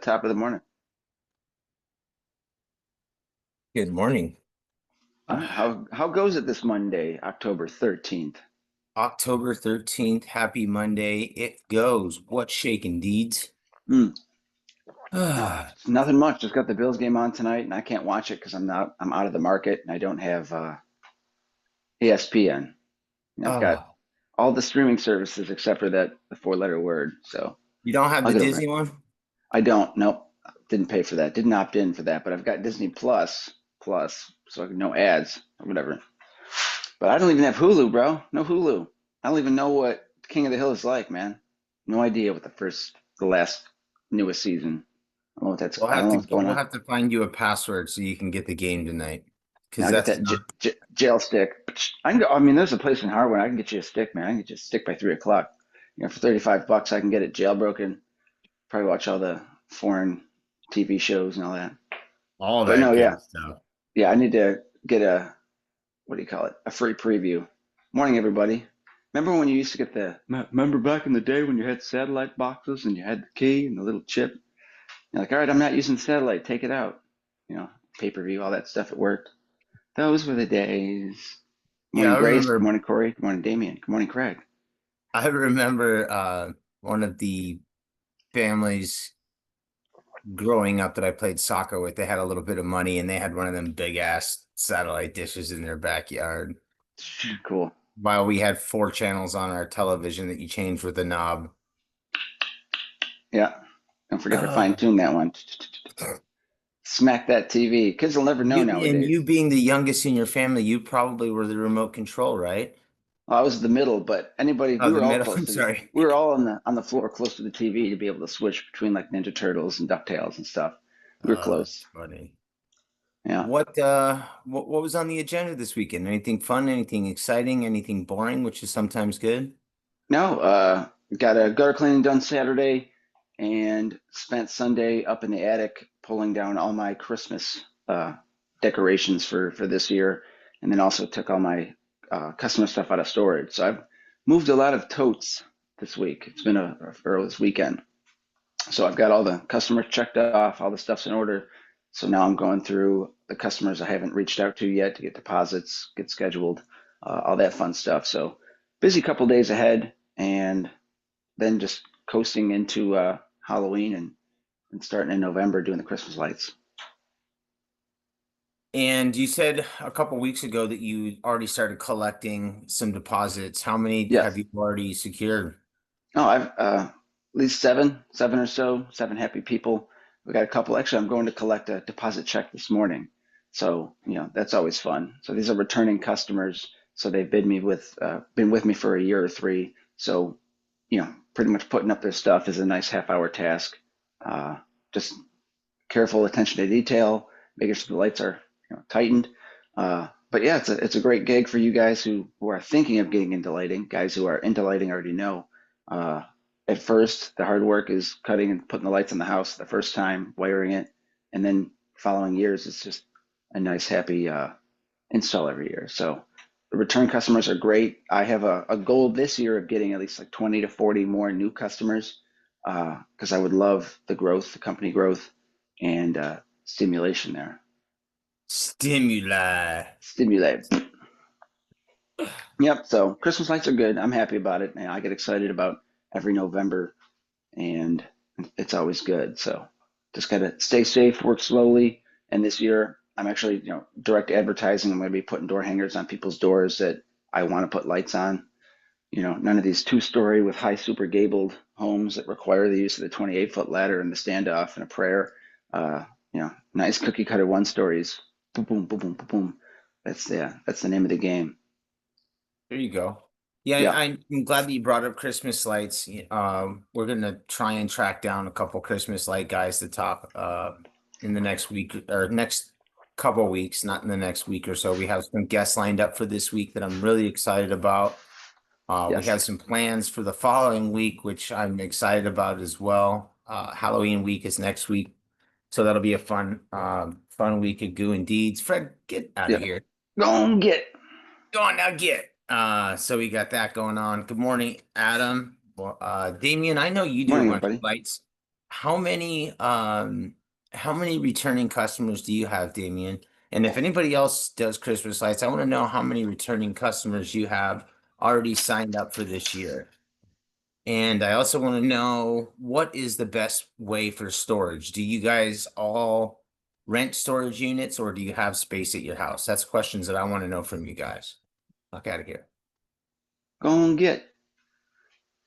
Top of the morning. Good morning. How goes it this Monday, October 13th? October 13th. Happy Monday. It goes. What's shaking, deeds? Hmm. Ah, It's nothing much. Just got the Bills game on tonight, and I can't watch it because I'm out of the market, and I don't have ESPN. I've got ah. all the streaming services except for the four-letter word. So You don't have I'll the get over it. Disney one? I don't. Nope. Didn't pay for that. Didn't opt in for that. But I've got Disney Plus, so I can no ads or whatever. But I don't even have Hulu, bro. No Hulu. I don't even know what King of the Hill is like, man. No idea what the last newest season. I don't know what's going We'll on. have to find you a password so you can get the game tonight. Yeah, Because I got that's that not. jail stick. I can go. I mean, there's a place in Harwood. I can get you a stick, man. I can get you a stick by 3 o'clock. For $35, I can get it jailbroken. Probably watch all the foreign TV shows and all that. All But that no, yeah, good stuff. yeah. I need to get a what do you call it? A free preview. Morning, everybody. Remember when you used to get remember back in the day when you had satellite boxes and you had the key and the little chip? You're like, all right, I'm not using satellite. Take it out. You know, pay-per-view, all that stuff. It worked. Those were the days. Good Yeah, morning, Grace. Good morning, Corey. Good morning, Damien. Good morning, Craig. I remember one of the families growing up that I played soccer with. They had a little bit of money and they had one of them big ass satellite dishes in their backyard. Cool. While we had four channels on our television that you change with a knob. Yeah. Don't forget to fine Uh, tune that one. Smack that TV. Kids will never know you nowadays. being the youngest in your family, you probably were the remote control, right? Well, I was the middle, but Oh, we the were all middle. close I'm to sorry. we were all on the floor close to the TV to be able to switch between like Ninja Turtles and DuckTales and stuff. We were Oh, that's close. funny. Yeah. What was on the agenda this weekend? Anything fun, anything exciting, anything boring, which is sometimes good? No, got a gutter cleaning done Saturday and spent Sunday up in the attic pulling down all my Christmas decorations for this year, and then also took all my customer stuff out of storage. So I've moved a lot of totes this week. It's been or this weekend. So I've got all the customers checked off, all the stuff's in order. So now I'm going through the customers I haven't reached out to yet to get deposits, get scheduled, all that fun stuff. So busy couple days ahead, and then just coasting into Halloween and starting in November doing the Christmas lights. And you said a couple weeks ago that you already started collecting some deposits. How many have Yes. you already secured? Oh, I've at least seven or so, seven happy people. We got a couple. Actually, I'm going to collect a deposit check this morning, so that's always fun. So these are returning customers. So they've been with me for a year or three. So pretty much putting up their stuff is a nice half-hour task. Just careful attention to detail, making sure the lights are tightened. But yeah, it's a great gig for you guys who are thinking of getting into lighting. Guys who are into lighting already know. Uh, at first, the hard work is cutting and putting the lights in the house the first time, wiring it, and then following years, it's just a nice, happy install every year. So the return customers are great. I have a goal this year of getting at least like 20 to 40 more new customers because I would love the growth, the company growth, and stimulation there. Stimuli. Stimulate. Yep. So Christmas lights are good. I'm happy about it. And I get excited about every November, and it's always good. So just gotta stay safe, work slowly. And this year, I'm actually, direct advertising. I'm going to be putting door hangers on people's doors that I want to put lights on. None of these two-story with high super gabled homes that require the use of the 28-foot ladder and the standoff and a prayer. Nice cookie cutter one stories. Boom, boom, boom, boom, boom, boom. That's the name of the game. There you go. Yeah, Yeah. I'm glad that you brought up Christmas lights. We're gonna try and track down a couple Christmas light guys to talk in the next week or next couple weeks, not in the next week or so. We have some guests lined up for this week that I'm really excited about. We Yes. have some plans for the following week, which I'm excited about as well. Halloween week is next week, so that'll be a fun week of goo and deeds. Fred, get out of Yeah. here. Go on, get. Go on now, get. So we got that going on. Good morning, Adam. Well, Damien, I know you do a Morning, bunch of everybody. lights. how many returning customers do you have, Damien? And if anybody else does Christmas lights, I want to know how many returning customers you have already signed up for this year. And I also want to know what is the best way for storage? Do you guys all rent storage units or do you have space at your house? That's questions that I want to know from you guys. Fuck out of here. Go and get.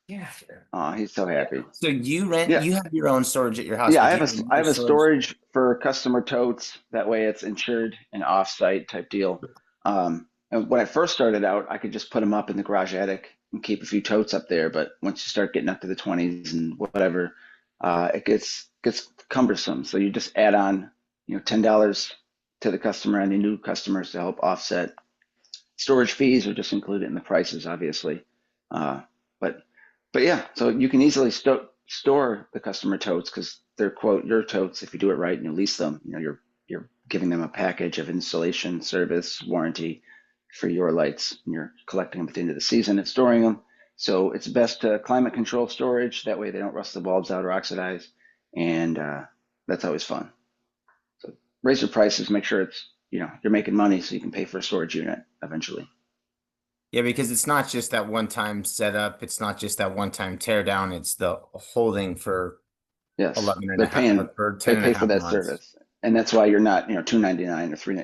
Yeah. Oh, he's so happy. So Yeah. you have your own storage at your house, Yeah, but do you have I another have a storage? storage for customer totes. That way it's insured and off-site type deal. And when I first started out, I could just put them up in the garage attic and keep a few totes up there. But once you start getting up to the 20s and whatever, it gets cumbersome. So you just add on, $10 to the customer, any new customers to help offset storage fees, or just include it in the prices, obviously. Uh, but but yeah, so you can easily store the customer totes because they're quote your totes if you do it right and you lease them. You're giving them a package of installation, service, warranty for your lights, and you're collecting them at the end of the season and storing them. So it's best to climate control storage. That way they don't rust the bulbs out or oxidize, and that's always fun. So raise your prices, make sure it's you're making money so you can pay for a storage unit eventually. Yeah, because it's not just that one time setup, it's not just that one time tear down, it's the holding for Yes, 11 and they're a half paying. or They 10 and a pay for half that months. service, and that's why you're not, 299 or three.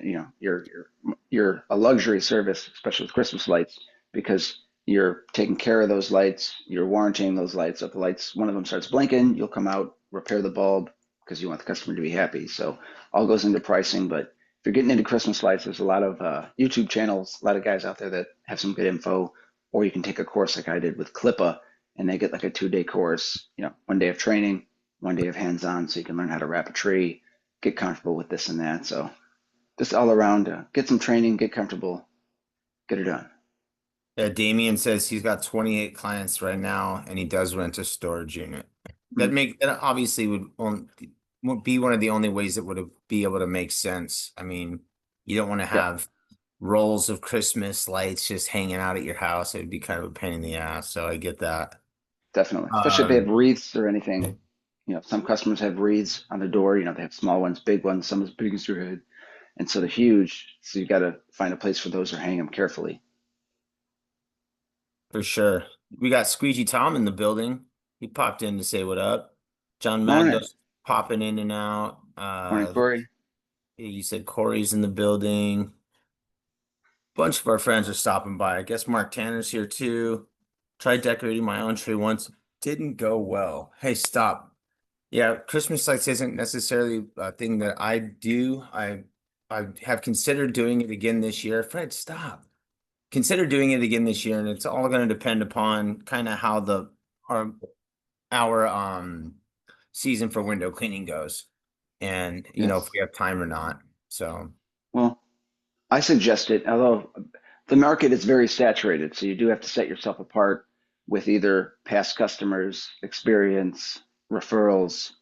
You're a luxury service, especially with Christmas lights, because you're taking care of those lights. You're warranting those lights. If the lights, one of them starts blinking, you'll come out, repair the bulb because you want the customer to be happy. So all goes into pricing. But if you're getting into Christmas lights, there's a lot of YouTube channels, a lot of guys out there that have some good info, or you can take a course like I did with Clippa, and they get like a 2-day course. One day of training, one day of hands-on, so you can learn how to wrap a tree, get comfortable with this and that. So just all around, get some training, get comfortable, get it done. Yeah, Damien says he's got 28 clients right now and he does rent a storage unit. Mm, That obviously would be one of the only ways that would be able to make sense. I mean, you don't want to yeah, have rolls of Christmas lights just hanging out at your house. It would be kind of a pain in the ass. So I get that. definitely. Especially if they have Um, wreaths or anything. Some customers have wreaths on the door. They have small ones, big ones, some as big as your head, and so they're huge. So you got to find a place for those or hang them carefully. for sure. We got Squeegee Tom in the building. He popped in to say what up. John Morning, Magno's popping in and out. morning, Corey. You said Corey's in the building. Bunch of our friends are stopping by. I guess Mark Tanner's here too. Tried decorating my own tree once. Didn't go well. Hey, stop. Yeah, Christmas lights isn't necessarily a thing that I do. I have considered doing it again this year. Fred, stop. Consider doing it again this year, and it's all going to depend upon kind of how our our season for window cleaning goes, and if Yes. we have time or not. So Well, I suggest it, although the market is very saturated, so you do have to set yourself apart with either past customers, experience, referrals,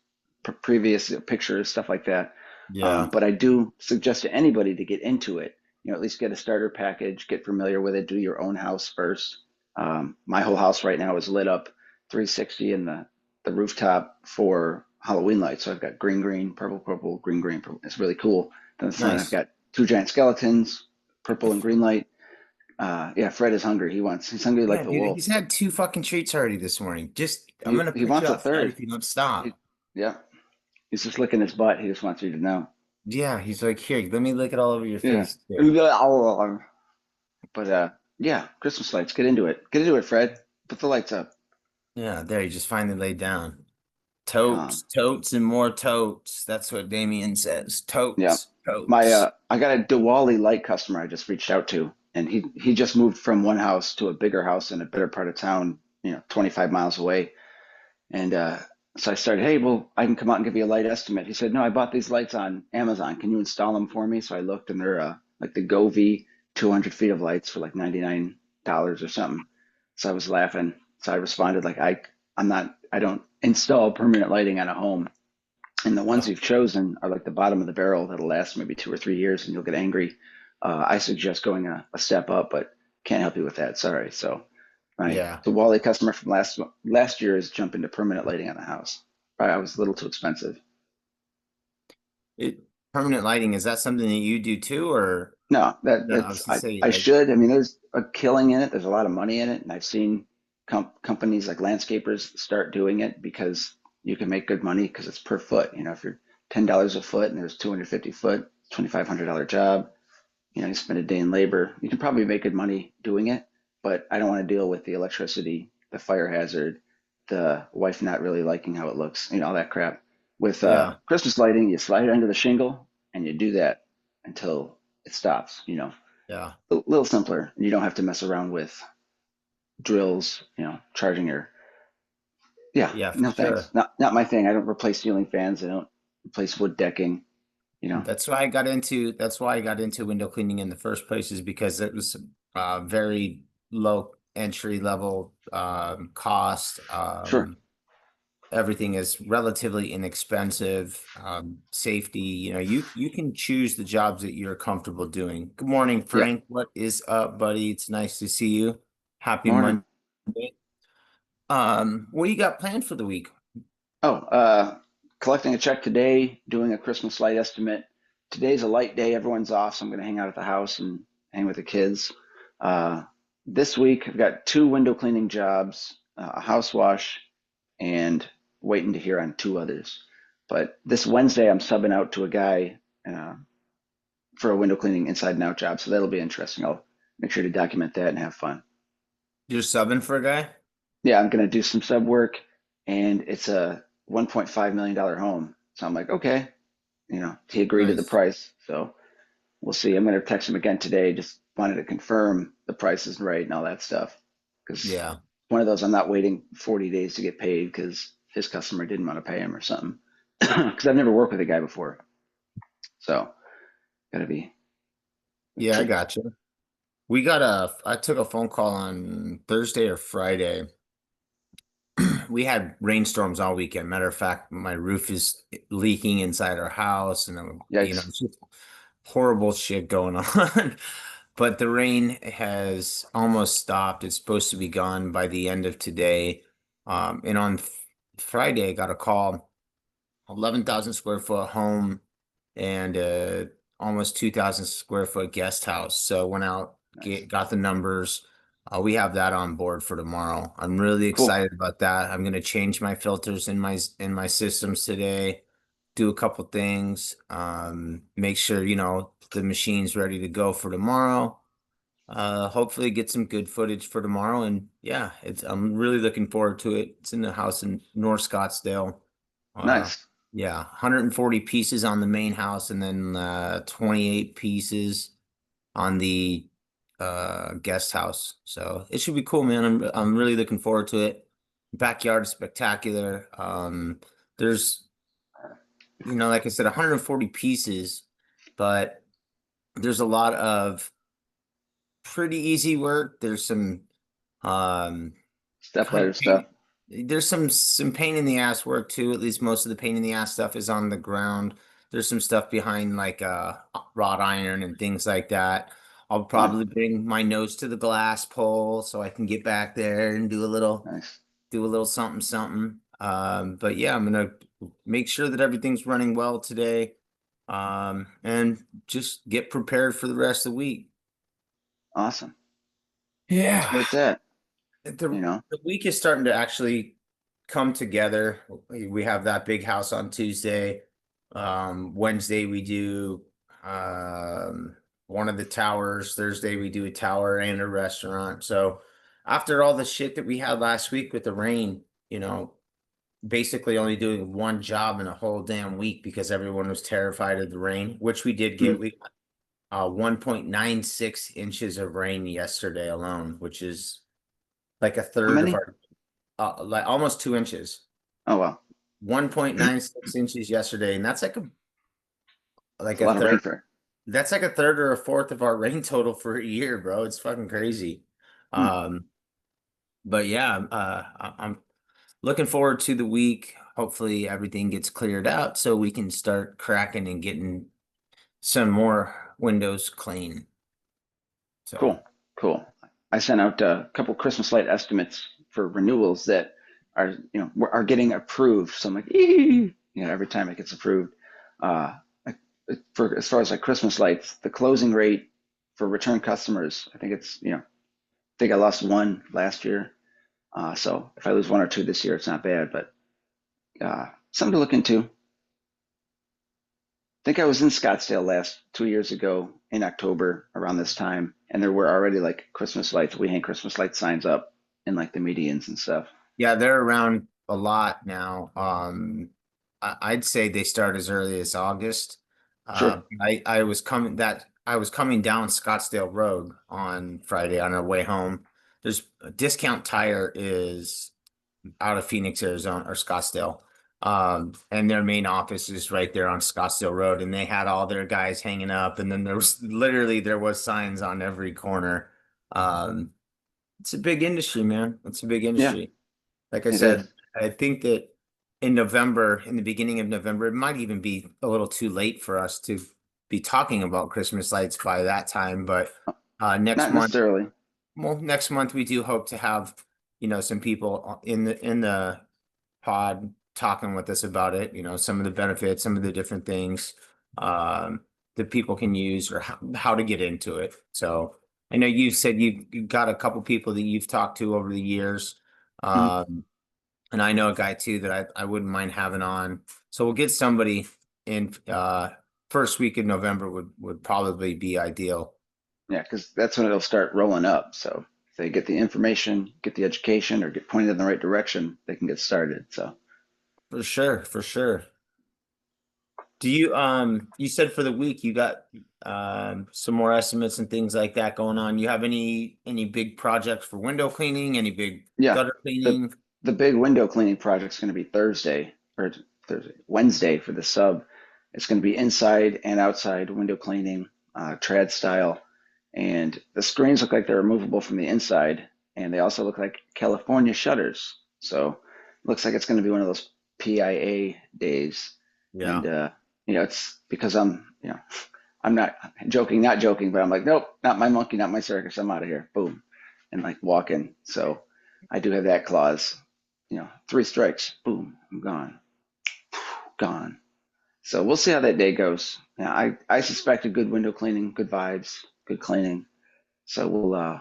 previous pictures, stuff like that. yeah, But I do suggest to anybody to get into it. At least get a starter package, get familiar with it, do your own house first. My whole house right now is lit up 360 in the rooftop for Halloween lights. So I've got green, green, purple, purple, green, green, purple. It's really cool. Then the front, I've nice. got two giant skeletons, purple and green light. Yeah, Fred is hungry. He's hungry like Yeah, the dude, wolf. he's had two fucking treats already this morning. I'm He gonna he put you wants a outside third. if you don't He, stop. yeah, he's just licking his butt. He just wants you to know. Yeah, he's like, here, let me lick it all over your Yeah. face too. But yeah, Christmas lights. Get into it. Get into it, Fred. Put the lights up. Yeah, there, he just finally laid down. Um, Totes, and more totes. That's what Damien says. yeah, Totes. I got a Diwali light customer I just reached out to, and he just moved from one house to a bigger house in a better part of town, 25 miles away. And so I started, hey, well, I can come out and give you a light estimate. He said, no, I bought these lights on Amazon. Can you install them for me? So I looked, and they're like the Govee 200 feet of lights for like $99 or something. So I was laughing. So I responded like, I don't install permanent lighting on a home. And the ones you've chosen are like the bottom of the barrel that'll last maybe 2 or 3 years, and you'll get angry. I suggest going a step up, but can't help you with that. Sorry. So my Yeah. the Wally customer from last year is jumping to permanent lighting on the house. I was a little too expensive. It permanent lighting, is that something that you do too, or No, no, I that's was to say I like, should. I mean, there's a killing in it. There's a lot of money in it, and I've seen companies like landscapers start doing it because you can make good money because it's per foot. You know, if you're $10 a foot and there's 250 foot, $2,500 job. You know, you spend a day in labor. You can probably make good money doing it, but I don't want to deal with the electricity, the fire hazard, the wife not really liking how it looks, all that crap. With yeah, Christmas lighting, you slide it under the shingle and you do that until it stops, yeah, a little simpler. You don't have to mess around with drills, charging your, yeah, yeah, for no thanks. sure. Not my thing. I don't replace ceiling fans. I don't replace wood decking, you know. That's why I got into window cleaning in the first place, is because it was very low entry level cost. Sure. Everything is relatively inexpensive. Safety, you can choose the jobs that you're comfortable doing. Good morning, Yep. Frank. What is up, buddy? It's nice to see you. Happy Morning. Monday. What do you got planned for the week? Oh, collecting a check today, doing a Christmas light estimate. Today's a light day, everyone's off, so I'm going to hang out at the house and hang with the kids. Uh, this week, I've got two window cleaning jobs, a house wash, and waiting to hear on two others. But this Wednesday, I'm subbing out to a guy uh, for a window cleaning inside and out job, so that'll be interesting. I'll make sure to document that and have fun. You're subbing for a guy? Yeah, I'm going to do some sub work, and it's a $1.5 million home. So I'm like, okay, he agreed to the Nice. price. So we'll see. I'm going to text him again today. Just wanted to confirm the price is right and all that stuff. Because Yeah. one of those, I'm not waiting 40 days to get paid because his customer didn't want to pay him or something. Because I've never worked with a guy before. So got to be Yeah, I tricky. got you. I took a phone call on Thursday or Friday. We had rainstorms all weekend. Matter of fact, my roof is leaking inside our house, and Yikes. it's just horrible shit going on. But the rain has almost stopped. It's supposed to be gone by the end of today. And on Friday, I got a call, 11,000 square foot home and almost 2,000 square foot guest house. So went out, Nice. got the numbers. We have that on board for tomorrow. I'm really Cool. excited about that. I'm going to change my filters in my systems today, do a couple things, make sure the machine's ready to go for tomorrow. Hopefully get some good footage for tomorrow, and yeah, I'm really looking forward to it. It's in the house in North Scottsdale. Uh, Nice. yeah, 140 pieces on the main house, and then 28 pieces on the guest house. So it should be cool, man. I'm really looking forward to it. Backyard is spectacular. There's like I said, 140 pieces, but there's a lot of pretty easy work. There's some um Step kind ladder of stuff. there's some pain in the ass work too. At least most of the pain in the ass stuff is on the ground. There's some stuff behind like wrought iron and things like that. I'll Fun. probably bring my nose to the glass pole so I can get back there and Nice. do a little something something. But yeah, I'm gonna make sure that everything's running well today. And just get prepared for the rest of the week. Awesome. That's where Yeah. it's at, The you know. the week is starting to actually come together. We have that big house on Tuesday. Wednesday we do one of the towers. Thursday we do a tower and a restaurant. So after all the shit that we had last week with the rain, basically only doing one job in a whole damn week because everyone was terrified of the rain, which we did Hmm. get. We 1.96 inches of rain yesterday alone, which is like a How third of many? our like almost 2 inches. Oh, well. 1.96 inches yesterday, and that's like It's a a lot of rain third. for. That's like a third or a fourth of our rain total for a year, bro. It's fucking crazy. Hmm. Um, but yeah, I'm looking forward to the week. Hopefully everything gets cleared out so we can start cracking and getting some more windows clean. So Cool. Cool. I sent out a couple Christmas light estimates for renewals that are are getting approved. So I'm like, "Ee," every time it gets approved. Like, for as far as like Christmas lights, the closing rate for return customers, I think it's I think I lost one last year. So if I lose one or two this year, it's not bad, but something to look into. I think I was in Scottsdale last 2 years ago in October around this time, and there were already like Christmas lights. We hang Christmas light signs up in like the medians and stuff. Yeah, they're around a lot now. I'd say they start as early as August. Sure. I was coming down Scottsdale Road on Friday on our way home. There's a Discount Tire is out of Phoenix, Arizona, or Scottsdale. And their main office is right there on Scottsdale Road, and they had all their guys hanging up, and then there was signs on every corner. Um, it's a big industry, man. It's a big Yeah, industry. Like I it is. said, I think that in November, in the beginning of November, it might even be a little too late for us to be talking about Christmas lights by that time. But next Not month, necessarily. well, next month we do hope to have, some people in the pod talking with us about it, some of the benefits, some of the different things um that people can use or how to get into it. So I know you said you got a couple people that you've talked to over the years. Mhm. Um and I know a guy too that I wouldn't mind having on. So we'll get somebody in first week of November would probably be ideal. Yeah, because that's when it'll start rolling up. So if they get the information, get the education, or get pointed in the right direction, they can get started. So For sure, for sure. Do you said for the week you got some more estimates and things like that going on. You have any big projects for window cleaning, any big yeah, gutter the cleaning? the big window cleaning project is going to be Wednesday for the sub. It's going to be inside and outside window cleaning, trad style, and the screens look like they're removable from the inside, and they also look like California shutters. So it looks like it's going to be one of those PIA days, Yeah. and it's because I'm not joking, but I'm like, nope, not my monkey, not my circus. I'm out of here. Boom, and like walk in. So I do have that clause. Three strikes, boom, I'm gone, gone. So we'll see how that day goes. Yeah, I suspect a good window cleaning, good vibes, good cleaning. So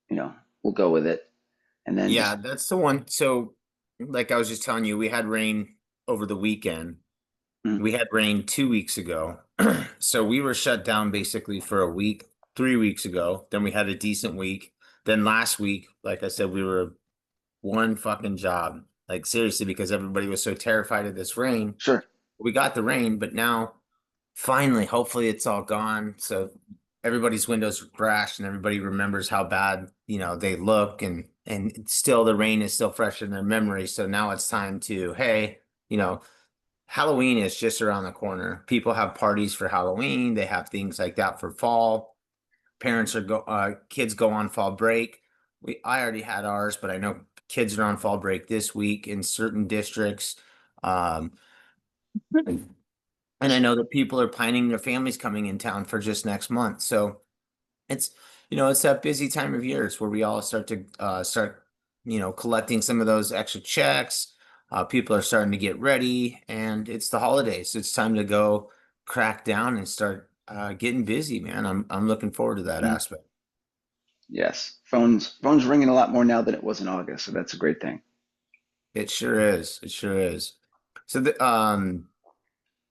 you know, we'll go with it. And then Yeah, just that's the one. So like I was just telling you, we had rain over the weekend. mm, We had rain 2 weeks ago. So we were shut down basically for a week, 3 weeks ago. Then we had a decent week. Then last week, like I said, we were one fucking job. Like seriously, because everybody was so terrified of this rain. sure. We got the rain, but now finally, hopefully it's all gone. So everybody's windows are crashed and everybody remembers how bad, they look and still the rain is still fresh in their memory. So now it's time to, hey, you know, Halloween is just around the corner. People have parties for Halloween. They have things like that for fall. Kids go on fall break. I already had ours, but I know kids are on fall break this week in certain districts. Um, and I know that people are planning their families coming in town for just next month. So it's, it's that busy time of year. It's where we all start collecting some of those extra checks. People are starting to get ready and it's the holidays. So it's time to go crack down and start getting busy, man. I'm looking forward to that Mm, aspect. yes, phones ringing a lot more now than it was in August, so that's a great thing. It sure is. It sure is. So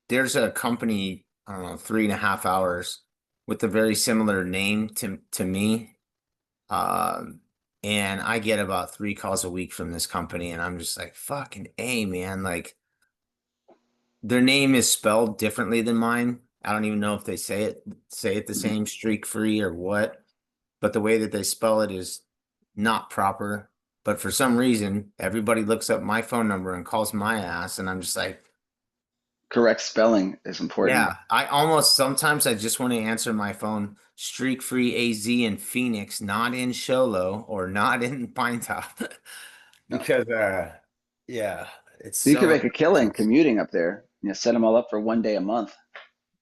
there's a company, I don't know, 3.5 hours with a very similar name to me. Um, and I get about 3 calls a week from this company, and I'm just like, fucking A, man. Like their name is spelled differently than mine. I don't even know if they say it the Mhm. same, streak free or what, but the way that they spell it is not proper. But for some reason, everybody looks up my phone number and calls my ass, and I'm just like, Correct spelling is important. yeah, I almost sometimes I just want to answer my phone streak free AZ in Phoenix, not in Sholo or not in Pine Top. No. Because yeah, it's You could so make a killing obnoxious. commuting up there. Set them all up for one day a month.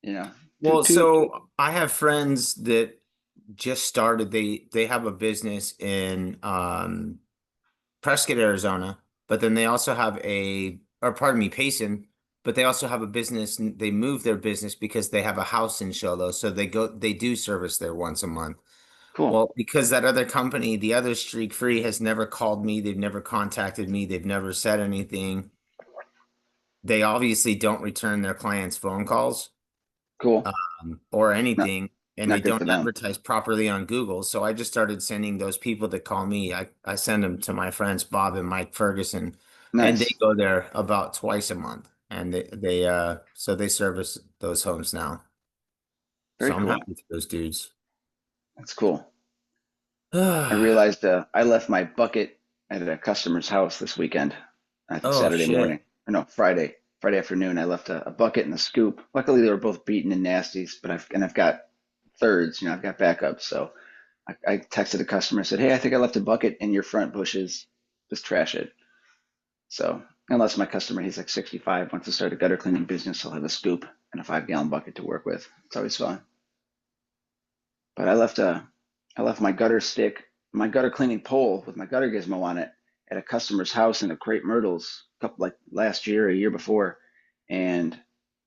You know, Well, toot toot. so I have friends that just started, they have a business in Prescott, Arizona. but then they also have or pardon me, Payson, but they also have a business. They moved their business because they have a house in Show though, so they do service there once a month. Cool. Well, because that other company, the other Streak Free, has never called me, they've never contacted me, they've never said anything. They obviously don't return their clients' phone calls Cool. or Not anything, and they not good don't for them. advertise properly on Google. So I just started sending those people that call me. I send them to my friends Bob and Mike Ferguson, and they Nice. go there about twice a month, and so they service those homes now. Very So I'm cool. happy for those dudes. That's cool. I realized I left my bucket at a customer's house this weekend. I think Oh Saturday morning, shit. or no, Friday afternoon. I left a bucket and a scoop. Luckily, they were both beaten and nasties, but I've got thirds. I've got backups. So I texted a customer, said, "Hey, I think I left a bucket in your front bushes. Just trash it." So unless my customer, he's like 65, wants to start a gutter cleaning business, I'll have a scoop and a 5 gallon bucket to work with. It's always fun. But I left my gutter stick, my gutter cleaning pole with my gutter gizmo on it at a customer's house in a Crepe Myrtles, a couple like last year, a year before, and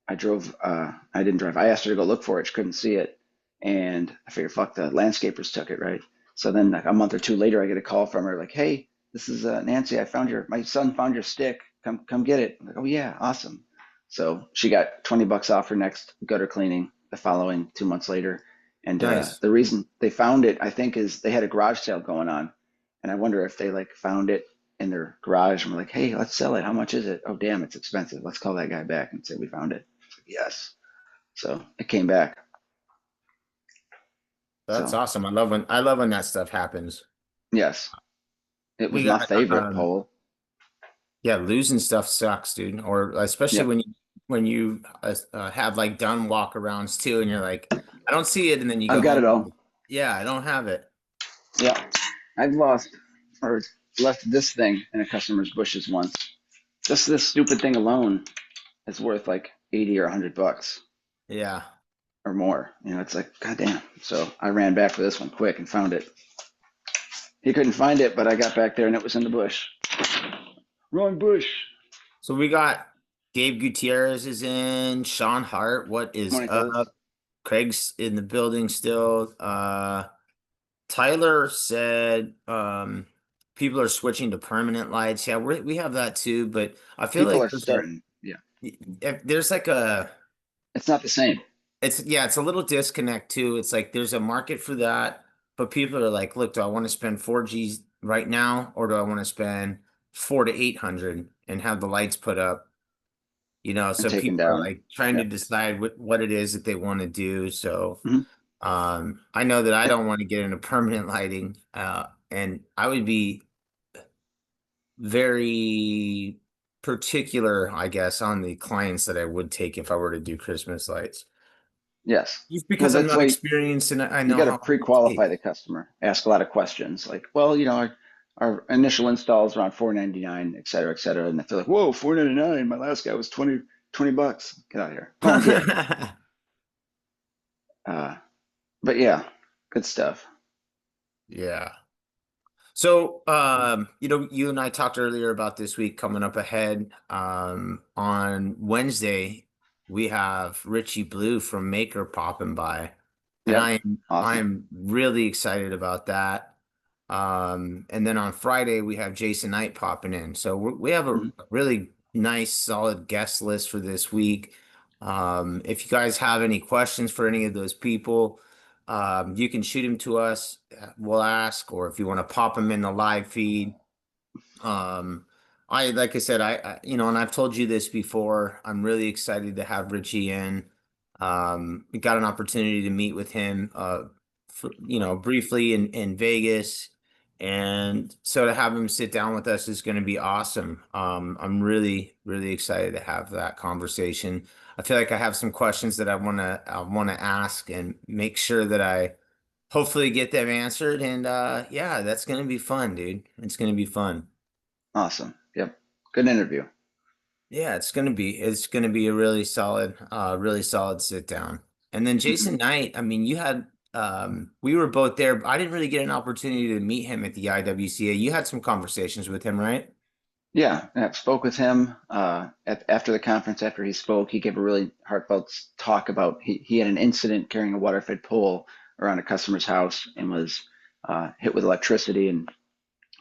I drove. I didn't drive. I asked her to go look for it. She couldn't see it, and I figured, fuck, the landscapers took it, right? So then, like a month or two later, I get a call from her, like, "Hey, this is Nancy. My son found your stick. Come get it." I'm like, "Oh yeah, awesome." So she got 20 bucks off her next gutter cleaning the following 2 months later. And Nice. the reason they found it, I think, is they had a garage sale going on, and I wonder if they like found it in their garage and were like, "Hey, let's sell it. How much is it? Oh, damn, it's expensive. Let's call that guy back and say we found it." Yes. So it came back. That's So awesome. I love when that stuff happens. yes, it We was my got favorite poll. yeah, losing stuff sucks, dude. Or especially Yep, when you have like done walkarounds too, and you're like, I don't see it, and then you I've go got it home. all. Yeah, I don't have it. Yeah, I've lost or left this thing in a customer's bushes once. Just this stupid thing alone is worth like 80 or 100 bucks Yeah. or more. It's like, goddamn. So I ran back for this one quick and found it. He couldn't find it, but I got back there and it was in the bush. Wrong bush. So we got Gabe Gutierrez is in, Sean Hart, what is Morning, fellas. up? Craig's in the building still. Tyler said people are switching to permanent lights. Yeah, we have that too, but I feel People like are starting. Yeah, there's like it's not the same. it's a little disconnect too. It's like there's a market for that, but people are like, look, do I want to spend 4G right now, or do I want to spend 4 to 800 and have the lights put up? And So taken people are down. like trying to Yep. decide what it is that they want to do. So Mhm. I know that I don't want to get into permanent lighting, and I would be very particular, I guess, on the clients that I would take if I were to do Christmas lights. Yes. Just Well, because I'm that's not why experienced and I you know got to how long it pre-qualify takes. the customer. Ask a lot of questions like, well, our initial install is around 499, et cetera, et cetera. And they feel like, whoa, 499. My last guy was 20 bucks. Get out of here. Volunteer. Uh, but yeah, good stuff. Yeah. So, you and I talked earlier about this week coming up ahead. On Wednesday, we have Richie Blue from Maker popping by, and Yep. I Awesome. am really excited about that. And then on Friday, we have Jason Knight popping in. So we have a Mhm. really nice, solid guest list for this week. If you guys have any questions for any of those people, you can shoot them to us. We'll ask, or if you want to pop them in the live feed. Um, like I said, and I've told you this before. I'm really excited to have Richie in. We got an opportunity to meet with him, briefly in Vegas, and so to have him sit down with us is going to be awesome. I'm really, really excited to have that conversation. I feel like I have some questions that I want to ask and make sure that I hopefully get them answered. And yeah, that's going to be fun, dude. It's going to be fun. Awesome. Yep. Good interview. Yeah, it's gonna be a really solid sit down. And then Mhm. Jason Knight, I mean, we were both there. I didn't really get an opportunity to meet him at the IWCA. You had some conversations with him, right? Yeah, and I spoke with him after the conference. After he spoke, he gave a really heartfelt talk about he had an incident carrying a water-fed pole around a customer's house and was hit with electricity and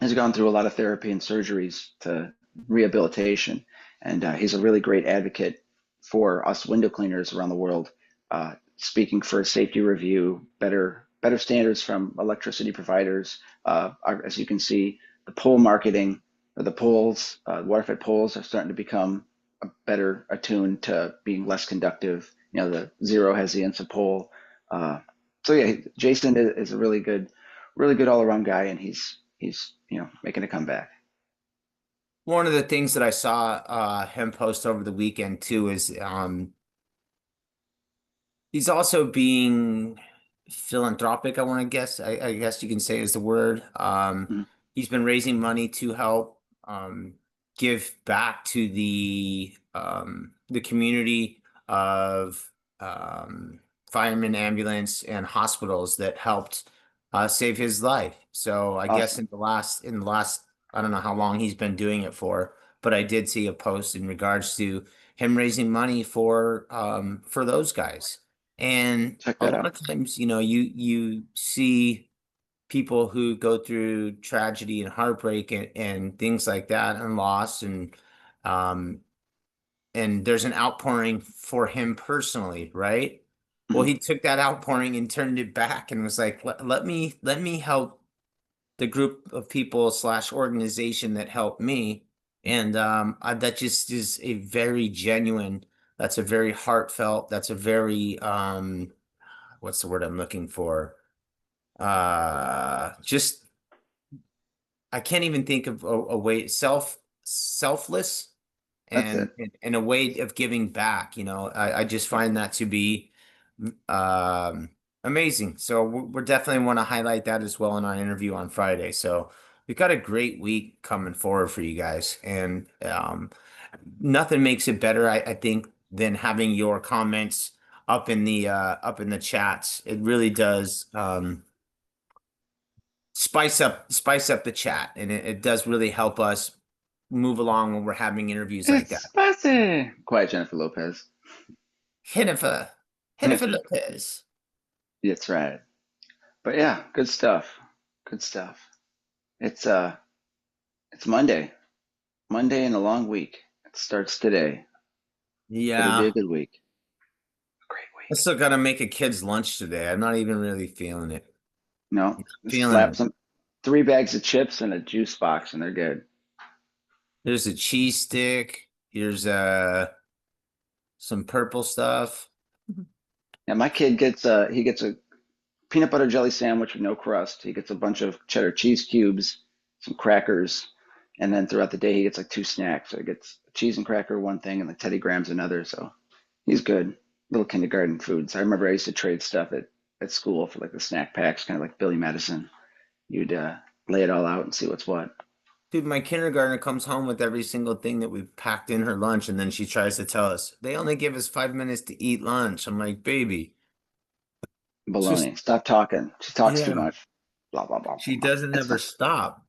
has gone through a lot of therapy and surgeries to rehabilitation. And he's a really great advocate for us window cleaners around the world, speaking for safety review, better standards from electricity providers. As you can see, the pole marketing, or the poles, water-fed poles are starting to become better attuned to being less conductive. You know, the Zero has the INSA pole. So yeah, Jason is a really good all-around guy, and he's making a comeback. One of the things that I saw him post over the weekend too is he's also being philanthropic, I want to guess. I guess you can say is the word. Mhm. He's been raising money to help give back to the community of firemen, ambulance, and hospitals that helped save his life. So I guess Awesome. in the last I don't know how long he's been doing it for, but I did see a post in regards to him raising money for those guys. And Check a that lot out. of times, you see people who go through tragedy and heartbreak and things like that and loss um and there's an outpouring for him personally, right? Well, Mhm. he took that outpouring and turned it back and was like, let me help the group of people slash organization that helped me. And that just is a very genuine, that's a very heartfelt, that's a very what's the word I'm looking for? Just I can't even think of a way selfless That's and it. and a way of giving back. I just find that to be um amazing. So we're definitely want to highlight that as well in our interview on Friday. So we've got a great week coming forward for you guys, and nothing makes it better, I think, than having your comments up in the chats. It really does. Spice up the chat, and it does really help us move along when we're having interviews like It's that. spicy. Quiet, Jennifer Lopez. Jennifer, Jennifer Lopez. That's right. But yeah, good stuff. Good stuff. It's uh it's Monday. Monday in a long week. It starts today. Gonna be a Yeah, good week. Great I week. still gotta make a kid's lunch today. I'm not even really feeling it. No, just Feeling slap it. some 3 bags of chips and a juice box and they're good. There's a cheese stick. Here's some purple stuff. Yeah, my kid he gets a peanut butter jelly sandwich with no crust. He gets a bunch of cheddar cheese cubes, some crackers, and then throughout the day he gets like 2 snacks. So he gets cheese and cracker one thing and like Teddy Grahams another. So he's good. Little kindergarten foods. I remember I used to trade stuff at school for like the snack packs, kind of like Billy Madison. You'd lay it all out and see what's what. Dude, my kindergartner comes home with every single thing that we've packed in her lunch, and then she tries to tell us they only give us 5 minutes to eat lunch. I'm like, baby, it's just Baloney. Stop talking. She talks too yeah. much. Blah blah blah blah She blah. doesn't It's ever fine. stop.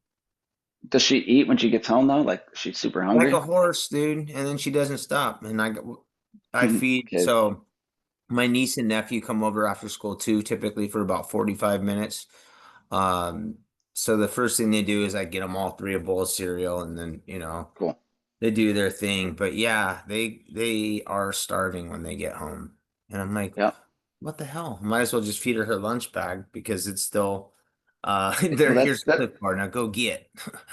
Does she eat when she gets home though? Like she's super Like a hungry? horse, dude, and then she doesn't stop. And I feed. Kid. So my niece and nephew come over after school too, typically for about 45 minutes. Um, so the first thing they do is I get them all three a bowl of cereal, and then Cool. they do their thing. But yeah, they are starving when they get home, and I'm like, Yep. what the hell? Might as well just feed her lunch bag because it's still Well, there. that's Here's that. the part. Now go get.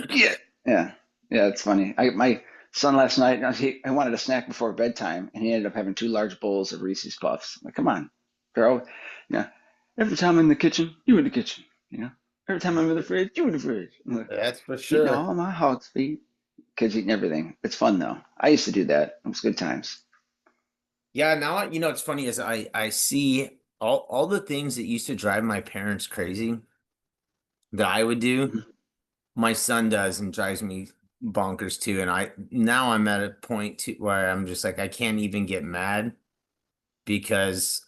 Yeah. Yeah. Yeah. It's funny. My son last night, I wanted a snack before bedtime, and he ended up having 2 large bowls of Reese's Puffs. I'm like, come on, bro. Yeah. Every time I'm in the kitchen, you in the kitchen. You know. Every time I'm in the fridge, you in the fridge. I'm like, That's for eating sure. all my hog's feet. Kids eating everything. It's fun though. I used to do that. It was good times. Yeah, now it's funny is I see all the things that used to drive my parents crazy that I would do. Mhm. My son does and drives me bonkers too. And I'm at a point where I'm just like I can't even get mad because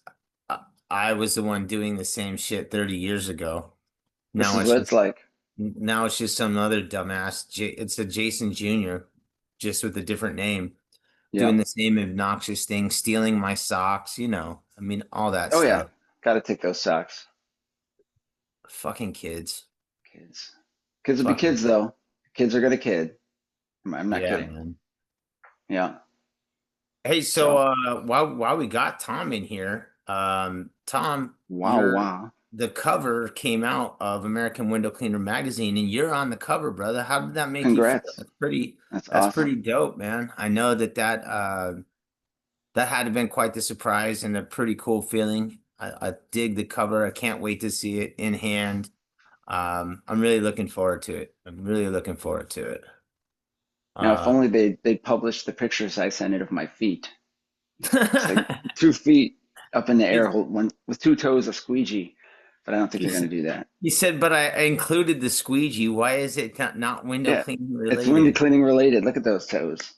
I was the one doing the same shit 30 years ago. This Now is it's what it's just like. now it's just some other dumbass. It's a Jason Jr. just with a different name, doing Yep. the same obnoxious thing, stealing my socks, I mean, all that Oh yeah. stuff. Got to take those socks. Fucking kids. Kids. Kids will be Fucking, kids though. Kids are gonna kid. I'm not yeah, kidding. man. Yeah. Hey, so So while we got Tom in here, Tom, wow, you're wow. the cover came out of American Window Cleaner magazine, and you're on the cover, brother. How did that make you feel? Congrats. That's That's awesome. pretty dope, man. I know that had to have been quite the surprise and a pretty cool feeling. I dig the cover. I can't wait to see it in hand. I'm really looking forward to it. I'm really looking forward to it. Now, if Uh, only they published the pictures I sent it of my feet. It's like 2 feet up in the air, he, hold one with two toes, a squeegee. But I don't think he they're s- gonna do that. he said, but I included the squeegee. Why is it not window Yeah, cleaning it's window related? cleaning related. Look at those toes.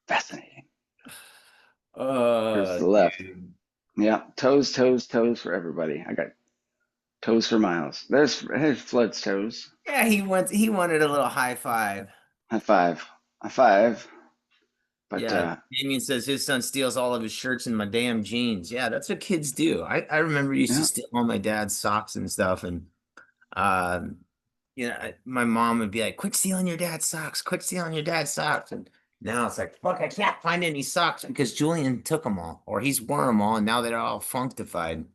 Fascinating. There's the left. Dude. Yeah, toes, toes, toes for everybody. I got toes for miles. There's Flood's toes. Yeah, he wanted a little high five. High five. High five. But Yeah, Damien says his son steals all of his shirts and my damn jeans. Yeah, that's what kids do. I remember used to yeah, steal all my dad's socks and stuff, and um, my mom would be like, "Quit stealing your dad's socks! Quit stealing your dad's socks!" And now it's like, "Fuck, I can't find any socks because Julian took them all, or he's worn them all, and now they're all functified."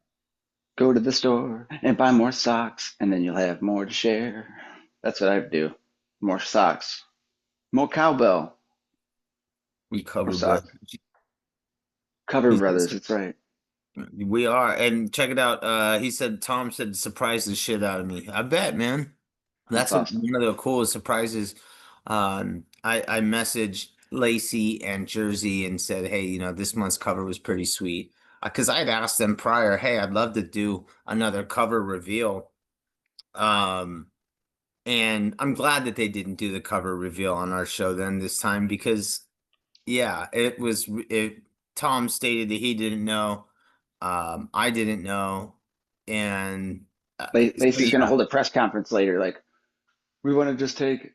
go to the store and buy more socks, and then you'll have more to share. That's what I do. More socks. More cowbell. We More cover, bro. socks. Cover Brothers. That's right. We are, and check it out. He said Tom said surprised the shit out of me. I bet, man. That's That's awesome. one of the coolest surprises. I messaged Lacey and Jersey and said, hey, this month's cover was pretty sweet. Because I'd asked them prior, hey, I'd love to do another cover reveal. Um, and I'm glad that they didn't do the cover reveal on our show then this time because, yeah, Tom stated that he didn't know. I didn't know. And so, Lacey's going to yeah. hold a press conference later. Like, we want to just take.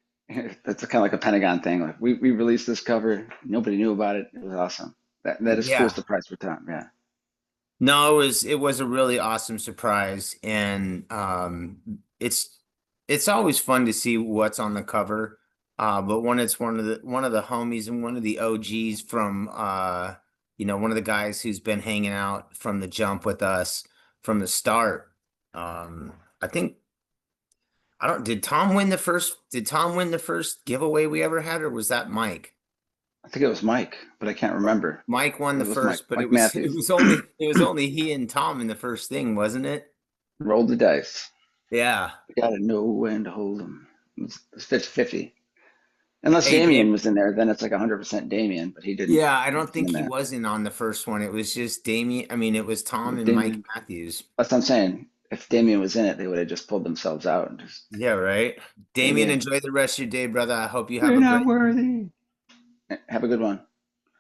That's kind of like a Pentagon thing. Like, we released this cover. Nobody knew about it. It was awesome. That is cool Yeah. surprise for Tom. Yeah. No, it was a really awesome surprise, and it's always fun to see what's on the cover. But when it's one of the homies and one of the OGs from one of the guys who's been hanging out from the jump with us from the start. I think I don't did Tom win the first giveaway we ever had, or was that Mike? I think it was Mike, but I can't remember. Mike won the It was Mike. first, but it Mike was it Matthews. was only it was only he and Tom in the first thing, wasn't it? Rolled the dice. Yeah. You got to know when to hold them. It's 50-50. Unless Hey, Damien Dave. was in there, then it's like 100% Damien, but he didn't. Yeah, I He don't wasn't think in he that. wasn't on the first one. It was just Damien. I mean, it was Tom and Mike Damien. Matthews. That's what I'm saying. If Damien was in it, they would have just pulled themselves out and just, Yeah, right. Damien, baby, enjoy the rest of your day, brother. I hope you have you're a not great worthy. Have a good one.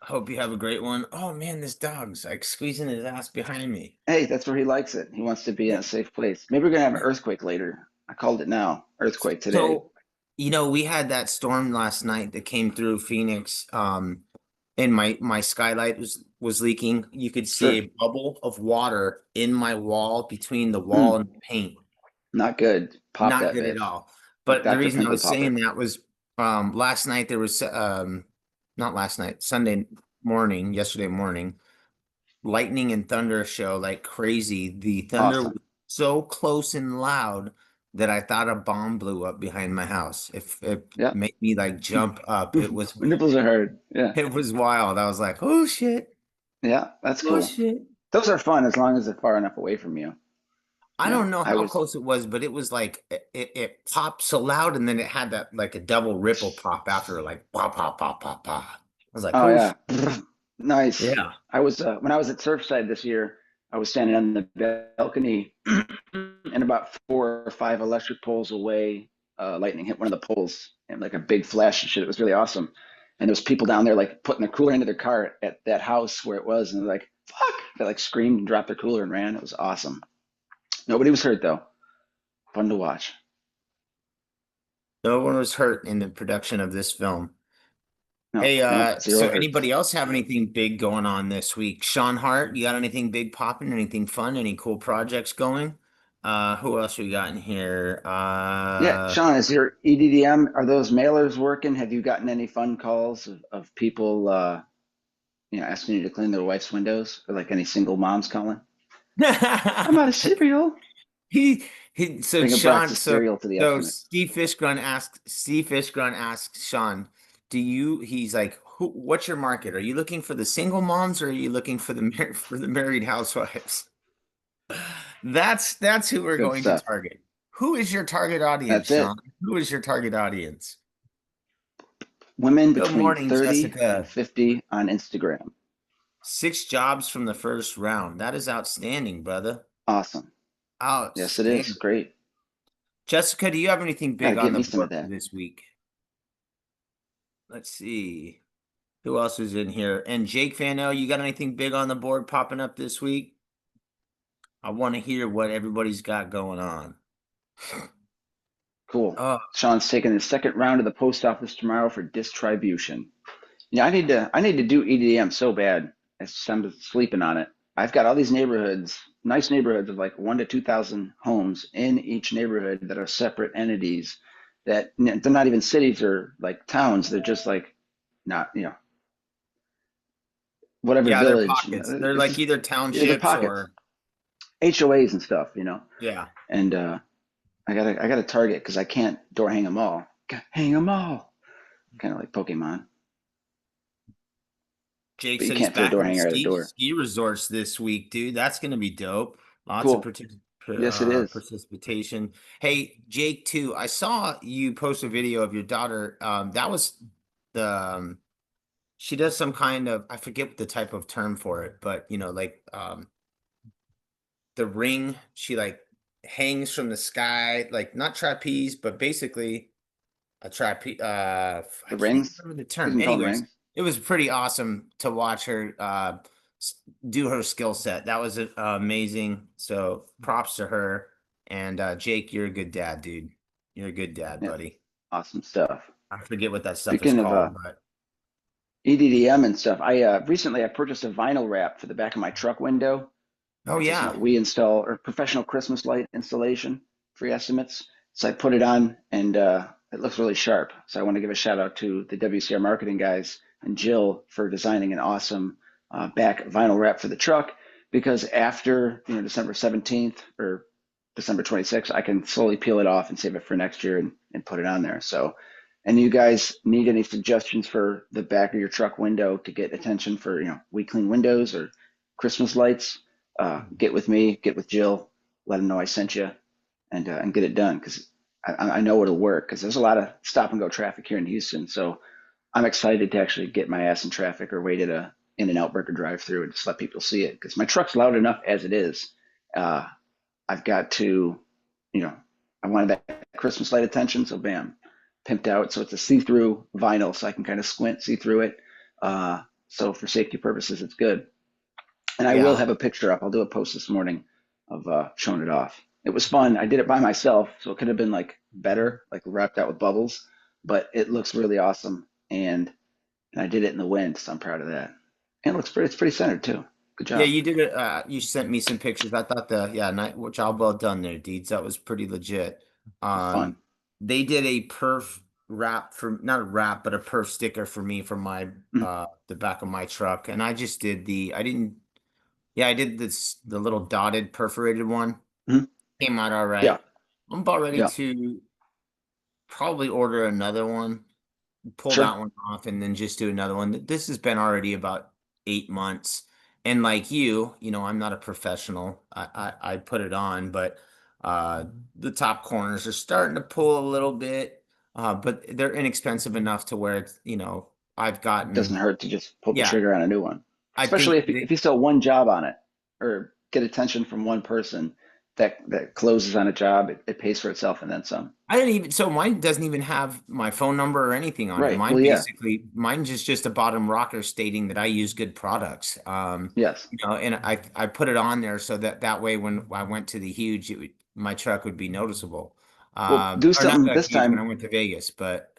hope you have a great one. Oh man, this dog's like squeezing his ass behind me. Hey, that's where he likes it. He wants to be in Yeah. a safe place. Maybe we're gonna have an earthquake later. I called it now. Earthquake today. So, we had that storm last night that came through Phoenix. And my skylight was leaking. You could see Sure. a bubble of water in my wall between the wall Mm, and the paint. not good. Pop Not that good at bitch. all. Like But the Dr. reason I Pimple was Popper. saying that was last night there was not last night, Sunday morning, yesterday morning, lightning and thunder show like crazy. The thunder Awesome. was so close and loud that I thought a bomb blew up behind my house. If it Yeah. made me like jump up, it was My nipples are hard. Yeah. it was wild. I was like, oh shit, Yeah. That's oh cool. shit. Those are fun as long as they're far enough away from you. I don't know I how was, close it was, but it was like it popped so loud, and then it had that like a double ripple pop after, like pop, pop, pop, pop, pop. I was like, oh oh, yeah. Nice. yeah. I was, when I was at Surfside this year, I was standing on the balcony and about 4 or 5 electric poles away, lightning hit one of the poles and like a big flash and shit. It was really awesome. And there was people down there like putting their cooler into their car at that house where it was, and they're like, "Fuck!" They like screamed and dropped their cooler and ran. It was awesome. Nobody was hurt though. Fun to watch. No one was hurt in the production of this film. No, Hey, no, zero so hertz. anybody else have anything big going on this week? Sean Hart, you got anything big popping? Anything fun? Any cool projects going? Who else we got in here? Yeah, Sean, is your EDDM, are those mailers working? Have you gotten any phone calls of people, asking you to clean their wife's windows, or like any single moms calling? I'm out of cereal. So Bring a box Sean, of so cereal to the so estimate. Steve Fishgren asks Sean, he's like, what's your market? Are you looking for the single moms or are you looking for for the married housewives? That's who we're Good going to stuff. target. Who is your target audience, That's it. Sean? Who is your target audience? Women Good between morning, 30 and Jessica. 50 on Instagram. 6 jobs from the first round. That is outstanding, brother. Awesome. Yes, it is. Outstanding. Great. Jessica, do you have anything Got to big on get the me some board of for that. this week? Let's see. Who else is in here? And Jake Fanel, you got anything big on the board popping up this week? I want to hear what everybody's got going on. Cool. Oh, Sean's taking his second round of the post office tomorrow for distribution. Yeah, I need to do EDM so bad. I'm sleeping on it. I've got all these neighborhoods, nice neighborhoods of like 1 to 2,000 homes in each neighborhood that are separate entities that they're not even cities or like towns. They're just like not, whatever yeah, they're village. pockets. They're It's like just, either yeah, they're townships pockets, or HOAs and stuff. yeah. And I gotta target because I can't door hang them all. Hang them all, kind of like Pokemon, Jake but you said he's can't throw a back door in the hanger at a door. ski resorts this week, dude. That's gonna be dope. Lots of Cool. Yes, it is. participation. Hey, Jake, too. I saw you post a video of your daughter. That was the she does some kind of, I forget the type of term for it, but like the ring. She like hangs from the sky, like not trapeze, but basically a trapeze. I The can't rings. remember the You term. can call them Anyways, rings. it was pretty awesome to watch her do her skill set. That was amazing. So props to her. And Jake, you're a good dad, dude. You're a good dad, Yeah, buddy. awesome stuff. I forget what that stuff is Speaking of called, but EDDM and stuff, I recently I purchased a vinyl wrap for the back of my truck window. oh It says, yeah, we install or professional Christmas light installation, free estimates. So I put it on and it looks really sharp. So I want to give a shout out to the WCR marketing guys and Jill for designing an awesome back vinyl wrap for the truck because after December 17th or December 26th, I can slowly peel it off and save it for next year and put it on there. So, and you guys need any suggestions for the back of your truck window to get attention for, we clean windows or Christmas lights? Get with me, get with Jill, let them know I sent you, and get it done because I know it'll work because there's a lot of stop and go traffic here in Houston. So I'm excited to actually get my ass in traffic or wait at a in and out burger drive through and just let people see it because my truck's loud enough as it is. Uh, I've got to, you know, I wanted that Christmas light attention, so bam, pimped out. So it's a see-through vinyl, so I can kind of squint, see through it. So for safety purposes, it's good. And I will yeah. have a picture up. I'll do a post this morning of showing it off. It was fun. I did it by myself, so it could have been like better, like wrapped out with bubbles, but it looks really awesome. And I did it in the wind, so I'm proud of that. And it looks pretty. It's pretty centered too. Good Yeah, job. you did it. You sent me some pictures. I thought job well done there, Deeds. That was pretty legit. Fun. They did a perf wrap for not a wrap, but a perf sticker for me for my Mhm. the back of my truck, and I just did I didn't. Yeah, I did the little dotted perforated one. Mhm. Came out all Yeah. right. I'm about ready Yeah. to probably order another one, pull Sure. that one off, and then just do another one. This has been already about 8 months. And like I'm not a professional. I put it on, but the top corners are starting to pull a little bit. But they're inexpensive enough to where I've Doesn't gotten, hurt to just pull the yeah, trigger on a new one, I especially think if you sell one job on it or get attention from one person that closes on a job. It pays for itself and then some. I didn't even, so mine doesn't even have my phone number or anything on it. Right. Well, yeah. Mine's just a bottom rocker stating that I use good products. Yes. And I put it on there so that way when I went to the huge, my truck would be noticeable. Well, do Or not something the this huge when I time. went to Vegas, but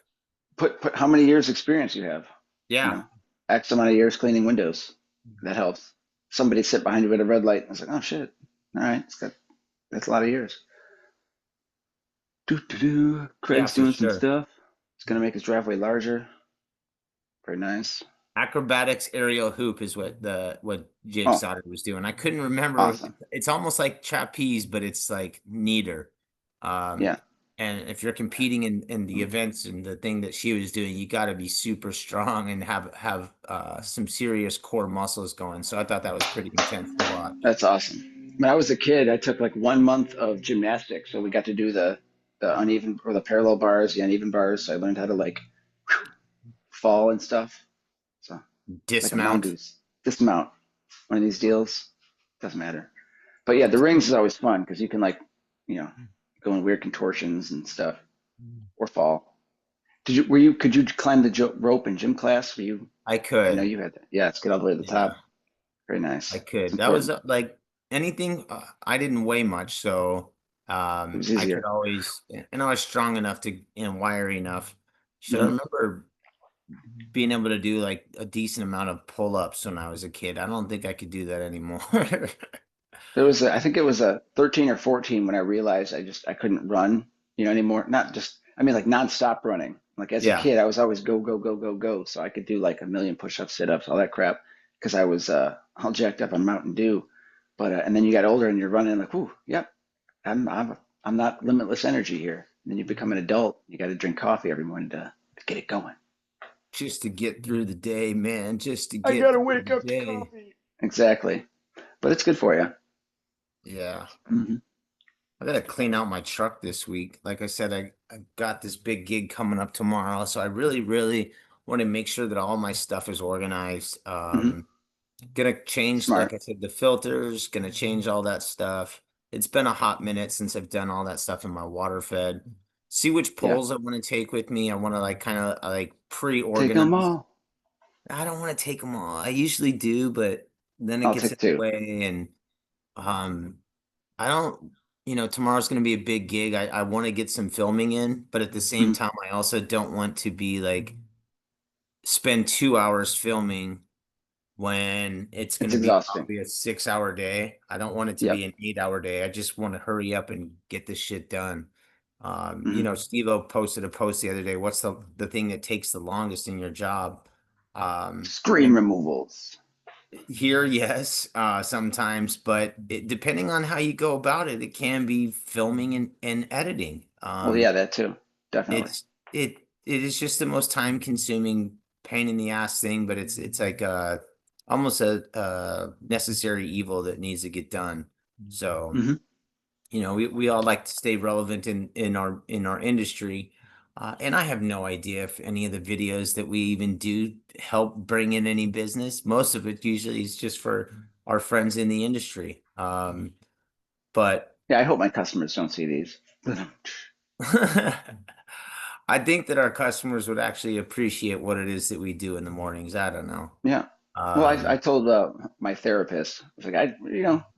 Put how many years experience you have. you Yeah. know, X amount of years cleaning windows. That helps. Somebody sit behind you with a red light. I was like, oh shit. All right, that's a lot of years. Do. Yeah, Craig's for doing some sure. stuff. It's gonna make his driveway larger. Very nice. Acrobatics aerial hoop is what Jake Oh, Sauter was doing. I couldn't remember. awesome. It's almost like trapeze, but it's like neater. Um, Yeah. and if you're competing in the events and the thing that she was doing, you got to be super strong and have some serious core muscles going. So I thought that was pretty intense to watch. That's awesome. When I was a kid, I took like 1 month of gymnastics, so we got to do the uneven or the parallel bars, the uneven bars. So I learned how to like fall and stuff. So like a Dismount. mongoose. Dismount one of these deals. Doesn't matter. But yeah, the rings is always fun because you can like, you know, go in weird contortions and stuff or fall. Could you climb the rope in gym class? Were you, I I know could. you had that. Yeah, let's get all the way to the Yeah, top. Very I nice. It's could. That was important. like anything. I didn't weigh much, so It was I could easier. always, and I was strong enough to and wiry enough. Should I Mhm. remember being able to do like a decent amount of pull-ups when I was a kid? I don't think I could do that anymore. I think it was a 13 or 14 when I realized I couldn't run, anymore. Not just, I mean, like nonstop running. Like as a Yeah, kid, I was always go, go, go, go, go. So I could do like a million push-ups, sit-ups, all that crap because I was all jacked up on Mountain Dew. But and then you got older and you're running like, ooh, yep, I'm not limitless energy here. And then you become an adult. You got to drink coffee every morning to get it going. just to get through the day, man. Just to I get gotta through wake the up to day. coffee. Exactly. But it's good for you. Yeah. Hmm. I gotta clean out my truck this week. Like I said, I got this big gig coming up tomorrow, so I really, really want to make sure that all my stuff is organized. Hmm. Gonna change, like Smart. I said, the filters, gonna change all that stuff. It's been a hot minute since I've done all that stuff in my water fed. See which Yeah. poles I want to take with me. I want to like kind of like Take them pre-organize. all. I don't want to take them all. I usually do, but then it I'll gets in take two. the way and um I don't, tomorrow's going to be a big gig. I want to get some filming in, but at the same Mhm. time, I also don't want to be like spend 2 hours filming when it's going It's to be exhausting. probably a 6 hour day. I don't want it to be Yep. an 8 hour day. I just want to hurry up and get this shit done. Hmm. Steve-O posted a post the other day. What's the thing that takes the longest in your job? Screen And removals. here, yes, sometimes, but depending on how you go about it, it can be filming and editing. Well, yeah, that too. Definitely. It's it is just the most time consuming pain in the ass thing, but it's like almost a necessary evil that needs to get done. So Hmm. we all like to stay relevant in our industry. And I have no idea if any of the videos that we even do help bring in any business. Most of it usually is just for our friends in the industry. But Yeah, I hope my customers don't see these. I think that our customers would actually appreciate what it is that we do in the mornings. I don't know. Yeah. Well, I Um, told my therapist, I was like,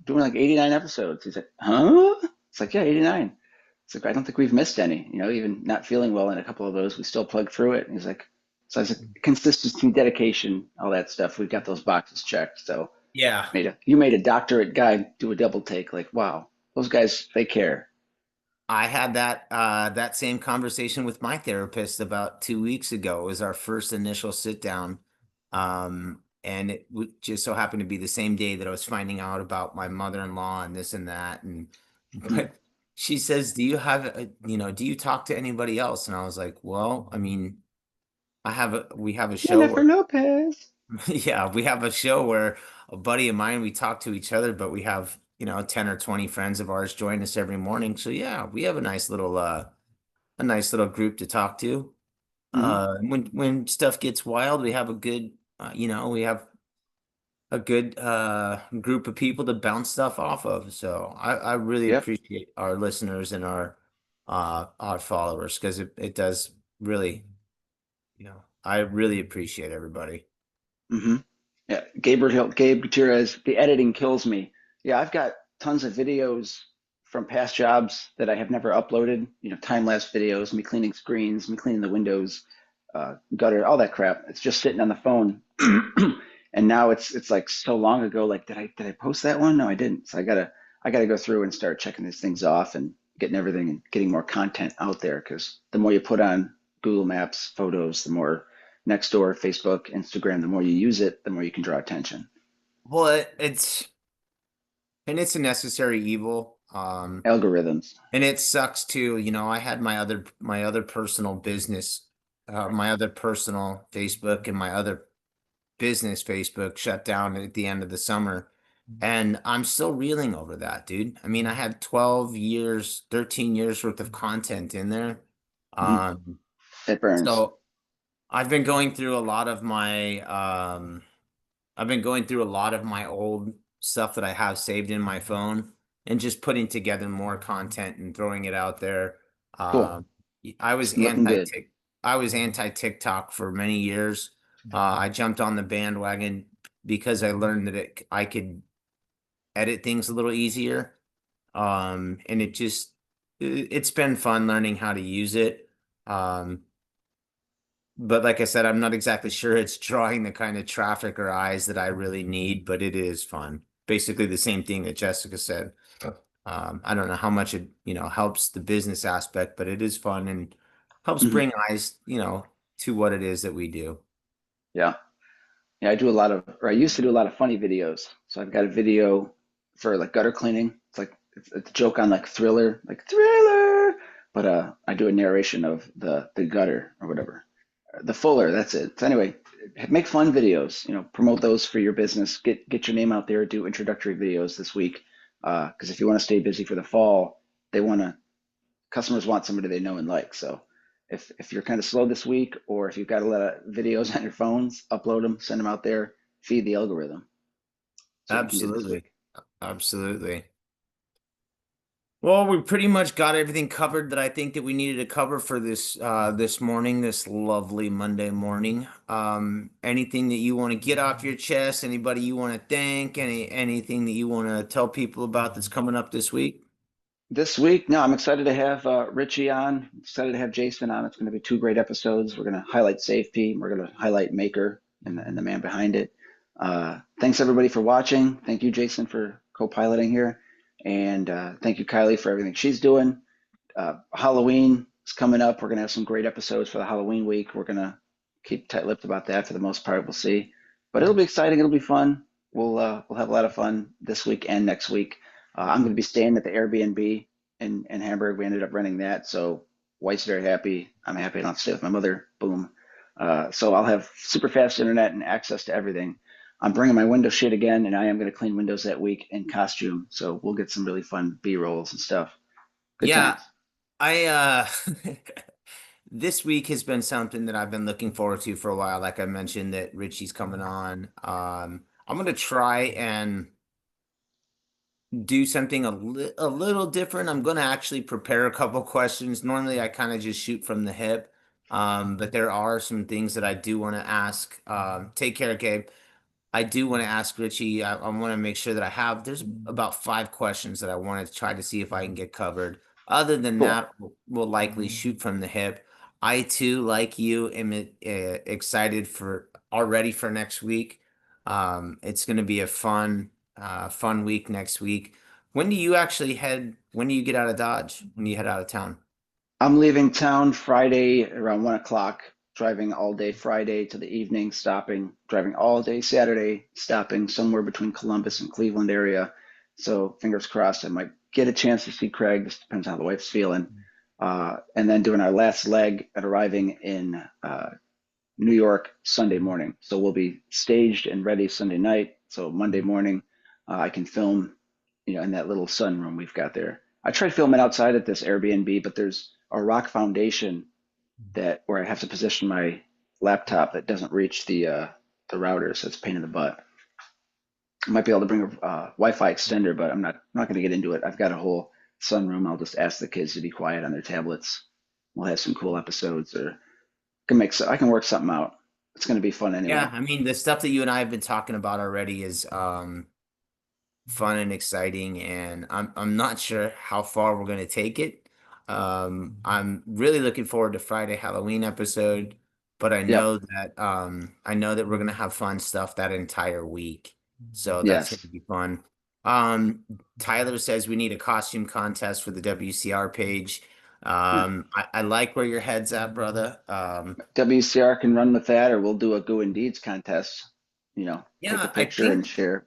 doing like 89 episodes. He's like, huh? It's like, yeah, 89. It's like, I don't think we've missed any, even not feeling well in a couple of those, we still plug through it. And he's like, so I was like, consistency, dedication, all that stuff. We've got those boxes checked. So yeah, you made a doctorate guy do a double take. Like, wow, those guys, they care. I had that same conversation with my therapist about 2 weeks ago. It was our first initial sit down. And it just so happened to be the same day that I was finding out about my mother-in-law and this and that. And Mhm. but she says, "Do you have do you talk to anybody else?" And I was like, "Well, I mean, we have a show Jennifer where Lopez. yeah, we have a show where a buddy of mine, we talk to each other, but we have, 10 or 20 friends of ours join us every morning. So yeah, we have a nice little group to talk to. Hmm. When stuff gets wild, we have we have a good group of people to bounce stuff off of. So I really Yep. appreciate our listeners and our followers because it does really, I really appreciate everybody. Hmm. Yeah, Gabe Gutierrez, the editing kills me. Yeah, I've got tons of videos from past jobs that I have never uploaded, time lapse videos, me cleaning screens, me cleaning the windows. gutter, all that crap. It's just sitting on the phone. And now it's like so long ago. Like, did I post that one? No, I didn't. So I gotta go through and start checking these things off and getting everything and getting more content out there. Because the more you put on Google Maps photos, the more Nextdoor, Facebook, Instagram, the more you use it, the more you can draw attention. Well, it's a necessary evil. Algorithms. And it sucks too. I had my other personal business, my other personal Facebook and my other business Facebook shut down at the end of the summer. And I'm still reeling over that, dude. I mean, I had 12 years, 13 years worth of content in there. Mhm. Um, It burns. so I've been going through a lot of my I've been going through a lot of my old stuff that I have saved in my phone and just putting together more content and throwing it out there. Cool. Um, I was Looking good. I was anti TikTok for many years. I jumped on the bandwagon because I learned that I could edit things a little easier. And it's been fun learning how to use it. Um, but like I said, I'm not exactly sure it's drawing the kind of traffic or eyes that I really need, but it is fun. Basically the same thing that Jessica said. I don't know how much it, helps the business aspect, but it is fun and helps Mhm. bring eyes, to what it is that we do. Yeah. Yeah, I used to do a lot of funny videos. So I've got a video for like gutter cleaning. It's a joke on like thriller, but I do a narration of the gutter or whatever. The Fuller, that's it. So anyway, make fun videos, promote those for your business. Get your name out there, do introductory videos this week. Because if you want to stay busy for the fall, they want to customers want somebody they know and like. So if you're kind of slow this week, or if you've got a lot of videos on your phones, upload them, send them out there, feed the algorithm. That's what you can do this Absolutely. week. Absolutely. Well, we pretty much got everything covered that I think that we needed to cover for this morning, this lovely Monday morning. Anything that you want to get off your chest, anybody you want to thank, anything that you want to tell people about that's coming up this week? This week, no, I'm excited to have Richie on. Excited to have Jason on. It's going to be two great episodes. We're going to highlight SafeP. We're going to highlight Maker and the man behind it. Thanks everybody for watching. Thank you, Jason, for co-piloting here, and thank you, Kylie, for everything she's doing. Halloween is coming up. We're going to have some great episodes for the Halloween week. We're going to keep tight-lipped about that for the most part. We'll see, but it'll be exciting. It'll be fun. We'll have a lot of fun this week and next week. I'm going to be staying at the Airbnb in Hamburg. We ended up renting that, so wife's very happy. I'm happy I don't have to stay with my mother. Boom. So I'll have super fast internet and access to everything. I'm bringing my window shit again, and I am going to clean windows that week in costume. So we'll get some really fun B-rolls and stuff. Good Yeah, times. I this week has been something that I've been looking forward to for a while. Like I mentioned that Richie's coming on. I'm gonna try and do something a little different. I'm gonna actually prepare a couple questions. Normally I kind of just shoot from the hip. But there are some things that I do want to ask. Take care, Gabe. I do want to ask Richie. I want to make sure that there's about 5 questions that I want to try to see if I can get covered. Other than Cool. that, we'll likely shoot from the hip. I too, like you, am excited already for next week. It's going to be a fun week next week. When do you get out of Dodge? When do you head out of town? I'm leaving town Friday around 1 o'clock, driving all day Friday to the evening, stopping, driving all day Saturday, stopping somewhere between Columbus and Cleveland area. So fingers crossed, I might get a chance to see Craig. This depends on how the wife's feeling. And then doing our last leg at arriving in New York Sunday morning. So we'll be staged and ready Sunday night. So Monday morning, I can film, in that little sunroom we've got there. I tried filming outside at this Airbnb, but there's a rock foundation that where I have to position my laptop that doesn't reach the router, so it's a pain in the butt. I might be able to bring a Wi-Fi extender, but I'm not going to get into it. I've got a whole sunroom. I'll just ask the kids to be quiet on their tablets. We'll have some cool episodes, or I can work something out. It's going to be fun Yeah, anyway. I mean the stuff that you and I have been talking about already is fun and exciting, and I'm not sure how far we're going to take it. I'm really looking forward to Friday Halloween episode. but Yep. I know that we're gonna have fun stuff that entire week. So that's Yes. gonna be fun. Um, Tyler says we need a costume contest for the WCR page. Yeah. I like where your head's at, brother. WCR can run with that, or we'll do a Goo and Deeds contest. Take a Yeah, picture and share.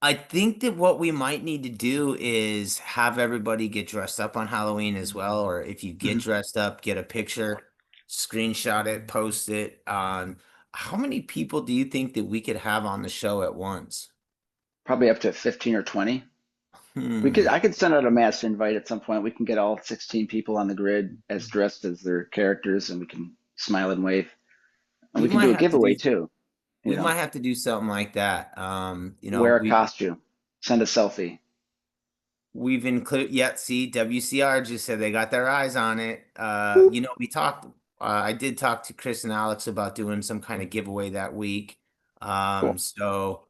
I think that what we might need to do is have everybody get dressed up on Halloween as well, or if you get Mhm. dressed up, get a picture, screenshot it, post it. How many people do you think that we could have on the show at once? Probably up to 15 or 20. Hmm. I could send out a mass invite at some point. We can get all 16 people on the grid as dressed as their characters, and we can smile and wave. And We we can might do a have to giveaway do too. You we know, might have to do something like that. wear a costume, send a selfie. We've included, yeah, see, WCR just said they got their eyes on it. Boop. I did talk to Chris and Alex about doing some kind of giveaway that week. Cool. So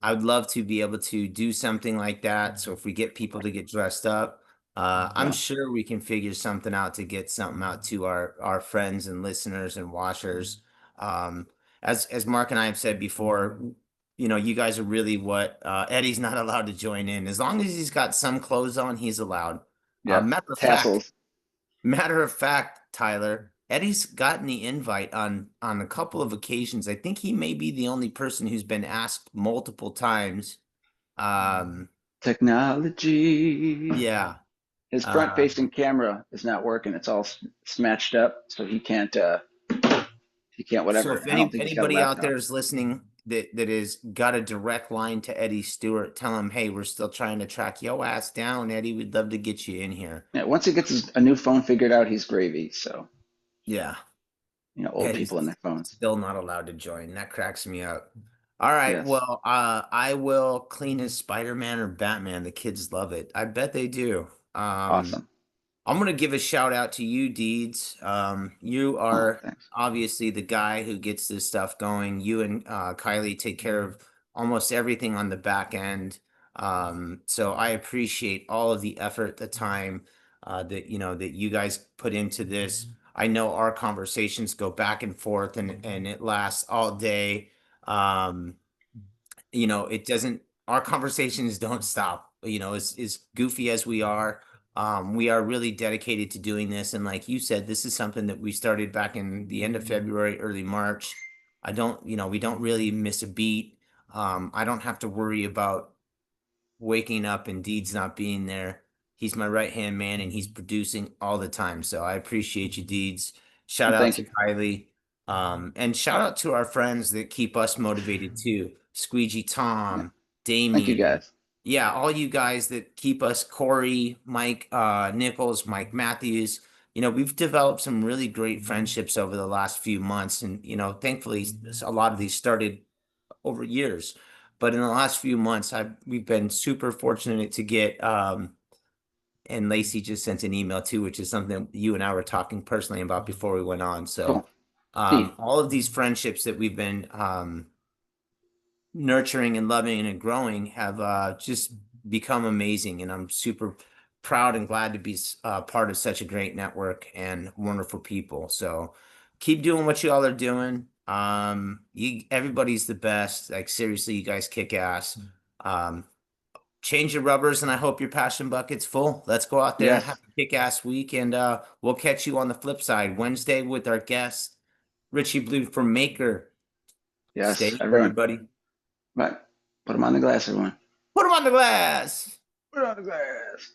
I would love to be able to do something like that. So if we get people to get dressed up, I'm Yeah. sure we can figure something out to get something out to our friends and listeners and watchers. Um, as Mark and I have said before, you guys are really what Eddie's not allowed to join in. As long as he's got some clothes on, he's allowed. Yep. Matter of fact, Tassels. Tyler, Eddie's gotten the invite on a couple of occasions. I think he may be the only person who's been asked multiple times. Um, Technology. yeah. His Uh, front-facing camera is not working. It's all smashed up, so he can't so whatever. if I don't think he's got a anybody out there laptop. is listening that is got a direct line to Eddie Stewart, tell him, hey, we're still trying to track yo ass down, Eddie. We'd love to get you in here. Yeah, once he gets a new phone figured out, he's gravy. So, Yeah. old Eddie's people and their phones. still not allowed to join. That cracks me up. All right, Yes. well, I will clean his Spider-Man or Batman. The kids love it. I bet they do. Awesome. I'm gonna give a shout out to you, Deeds. You Oh, are thanks. obviously the guy who gets this stuff going. You and Kylie take care of almost everything on the back end. So I appreciate all of the effort, the time that you guys put into this. I know our conversations go back and forth and it lasts all day. Um, it doesn't, our conversations don't stop, as goofy as we are really dedicated to doing this. And like you said, this is something that we started back in the end of February, early March. We don't really miss a beat. I don't have to worry about waking up and Deeds not being there. He's my right hand man and he's producing all the time. So I appreciate you, Deeds. Shout Well, out thank to you. Kylie. And shout out to our friends that keep us motivated too. Squeegee Yeah. Tom, Thank you Damien. guys. Yeah, all you guys that keep us, Corey, Mike Nichols, Mike Matthews. We've developed some really great friendships over the last few months. And, thankfully, a lot of these started over years. But in the last few months, we've been super fortunate to get and Lacey just sent an email too, which is something you and I were talking personally about before we went on. So Cool. Neat. all of these friendships that we've been nurturing and loving and growing have just become amazing. And I'm super proud and glad to be part of such a great network and wonderful people. So keep doing what you all are doing. Everybody's the best. Like seriously, you guys kick ass. Um, change your rubbers and I hope your passion bucket's full. Let's go out there and have Yes. a kick ass week. And we'll catch you on the flip side Wednesday with our guest, Richie Blue from Maker. Stay Yes. Everyone. everybody. Right. Put them on the glass, everyone. Put them on the glass. Put it on the glass.